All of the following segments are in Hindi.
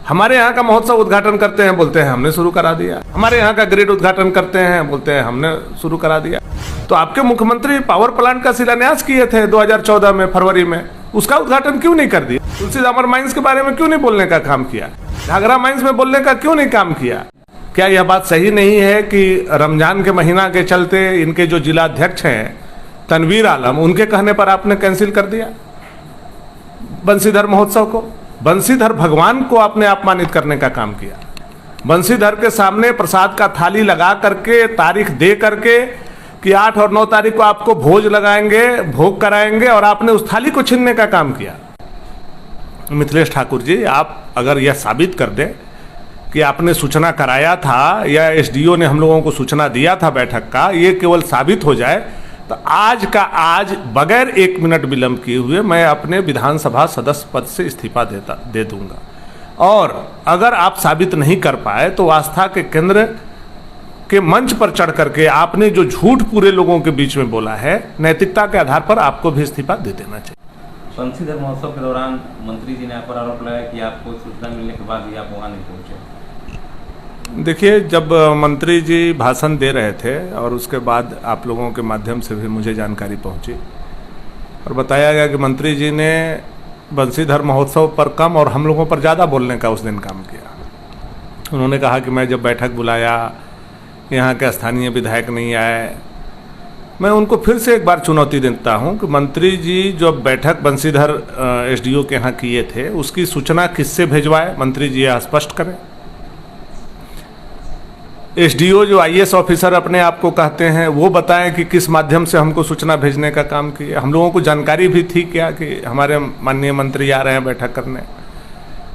हमारे यहाँ का महोत्सव उद्घाटन करते हैं, बोलते हैं हमने शुरू करा दिया। हमारे यहाँ का ग्रिड उद्घाटन करते हैं, बोलते हैं हमने शुरू करा दिया। तो आपके मुख्यमंत्री पावर प्लांट का शिलान्यास किए थे 2014 में फरवरी में, उसका उद्घाटन क्यों नहीं कर दिया? तुलसीदामर माइंस के बारे में क्यों नहीं बोलने का काम किया? घाघरा माइंस में बोलने का क्यों नहीं काम किया? क्या यह बात सही नहीं है कि रमजान के महीना के चलते इनके जो जिला अध्यक्ष हैं तनवीर आलम, उनके कहने पर आपने कैंसिल कर दिया बंसीधर महोत्सव को? बंसीधर भगवान को आपने अपमानित करने का काम किया। बंसीधर के सामने प्रसाद का थाली लगा करके, तारीख दे करके कि 8 और 9 तारीख को आपको भोज लगाएंगे, भोग कराएंगे, और आपने उस थाली को छीनने का काम किया। मिथिलेश ठाकुर जी, आप अगर यह साबित कर दें कि आपने सूचना कराया था या एसडीओ ने हम लोगों को सूचना दिया था बैठक का, ये केवल साबित हो जाए तो आज का आज बगैर 1 मिनट विलंब किए हुए मैं अपने विधानसभा सदस्य पद से इस्तीफा दे दूंगा। और अगर आप साबित नहीं कर पाए तो आस्था के केंद्र के मंच पर चढ़ करके आपने जो झूठ पूरे लोगों के बीच में बोला है, नैतिकता के आधार पर आपको भी इस्तीफा दे देना चाहिए। बंसीधर महोत्सव के दौरान मंत्री जी ने आप पर आरोप लगाया कि आपको सूचना मिलने के बाद भी आप वहाँ नहीं पहुँचे। देखिए, जब मंत्री जी भाषण दे रहे थे और उसके बाद आप लोगों के माध्यम से भी मुझे जानकारी पहुंची और बताया गया कि मंत्री जी ने बंसीधर महोत्सव पर कम और हम लोगों पर ज़्यादा बोलने का उस दिन काम किया। उन्होंने कहा कि मैं जब बैठक बुलाया, यहाँ के स्थानीय विधायक नहीं आए। मैं उनको फिर से एक बार चुनौती देता हूँ कि मंत्री जी जो बैठक बंसीधर एसडीओ के यहाँ किए थे, उसकी सूचना किससे भेजवाए? मंत्री जी यह स्पष्ट करें। एसडीओ जो आईएएस ऑफिसर अपने आप को कहते हैं, वो बताएं कि किस माध्यम से हमको सूचना भेजने का काम किया। हम लोगों को जानकारी भी थी क्या कि हमारे माननीय मंत्री आ रहे हैं बैठक करने?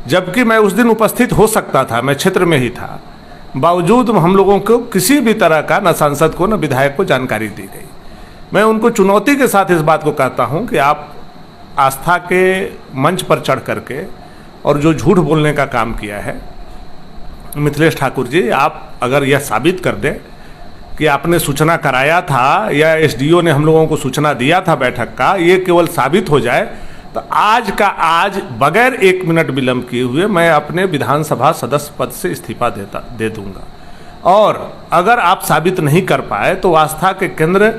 जबकि मैं उस दिन उपस्थित हो सकता था, मैं क्षेत्र में ही था, बावजूद हम लोगों को किसी भी तरह का न सांसद को न विधायक को जानकारी दी गई। मैं उनको चुनौती के साथ इस बात को कहता हूँ कि आप आस्था के मंच पर चढ़ करके और जो झूठ बोलने का काम किया है, मिथिलेश ठाकुर जी, आप अगर यह साबित कर दें कि आपने सूचना कराया था या एसडीओ ने हम लोगों को सूचना दिया था बैठक का, ये केवल साबित हो जाए तो आज का आज बगैर 1 मिनट विलंब किए हुए मैं अपने विधानसभा सदस्य पद से इस्तीफा दे दूंगा। और अगर आप साबित नहीं कर पाए तो आस्था के केंद्र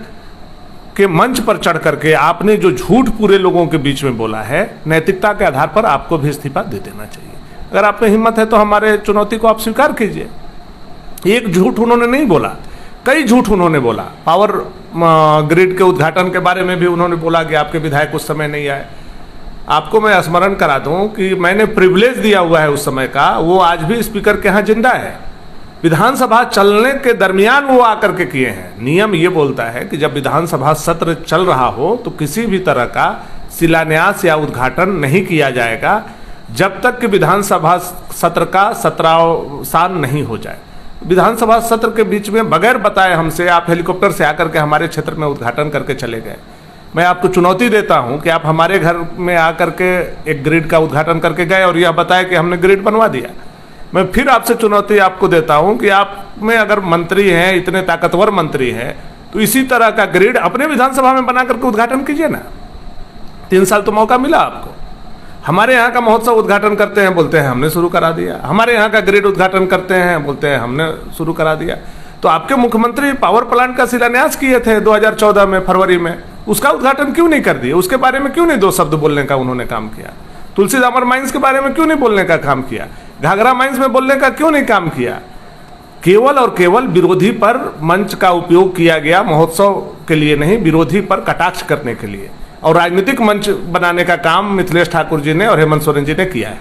के मंच पर चढ़ करके आपने जो झूठ पूरे लोगों के बीच में बोला है, नैतिकता के आधार पर आपको भी इस्तीफा दे देना चाहिए। अगर आप में हिम्मत है तो हमारे चुनौती को आप स्वीकार कीजिए। एक झूठ उन्होंने नहीं बोला, कई झूठ उन्होंने बोला। पावर ग्रिड के उद्घाटन के बारे में भी उन्होंने बोला कि आपके विधायक उस समय नहीं आए। आपको मैं स्मरण करा दूं कि मैंने प्रिविलेज दिया हुआ है उस समय का, वो आज भी स्पीकर के यहाँ जिंदा है। विधानसभा चलने के दरमियान वो आकर के किए हैं। नियम ये बोलता है कि जब विधानसभा सत्र चल रहा हो तो किसी भी तरह का शिलान्यास या उद्घाटन नहीं किया जाएगा जब तक कि विधानसभा सत्र का सत्रावसान नहीं हो जाए। विधानसभा सत्र के बीच में बगैर बताए हमसे आप हेलीकॉप्टर से आकर के हमारे क्षेत्र में उद्घाटन करके चले गए। मैं आपको चुनौती देता हूं कि आप हमारे घर में आकर के एक ग्रिड का उद्घाटन करके गए और यह बताया कि हमने ग्रिड बनवा दिया। मैं फिर आपसे चुनौती आपको देता हूं कि आप में अगर मंत्री हैं, इतने ताकतवर मंत्री हैं, तो इसी तरह का ग्रिड अपने विधानसभा में बना करके उद्घाटन कीजिए ना। 3 साल तो मौका मिला आपको। हमारे यहाँ का महोत्सव उद्घाटन करते हैं, बोलते हैं हमने शुरू करा दिया। हमारे यहाँ का ग्रिड उद्घाटन करते हैं, बोलते हैं हमने शुरू करा दिया। तो आपके मुख्यमंत्री पावर प्लांट का शिलान्यास किए थे 2014 में फरवरी में, उसका उद्घाटन क्यों नहीं कर दिए? उसके बारे में क्यों नहीं 2 शब्द बोलने का उन्होंने काम किया? तुलसीदामर माइंस के बारे में क्यों नहीं बोलने का काम किया? घाघरा माइंस में बोलने का क्यों नहीं काम किया? केवल और केवल विरोधी पर मंच का उपयोग किया गया, महोत्सव के लिए नहीं, विरोधी पर कटाक्ष करने के लिए। और राजनीतिक मंच बनाने का काम मिथिलेश ठाकुर जी ने और हेमंत सोरेन जी ने किया है।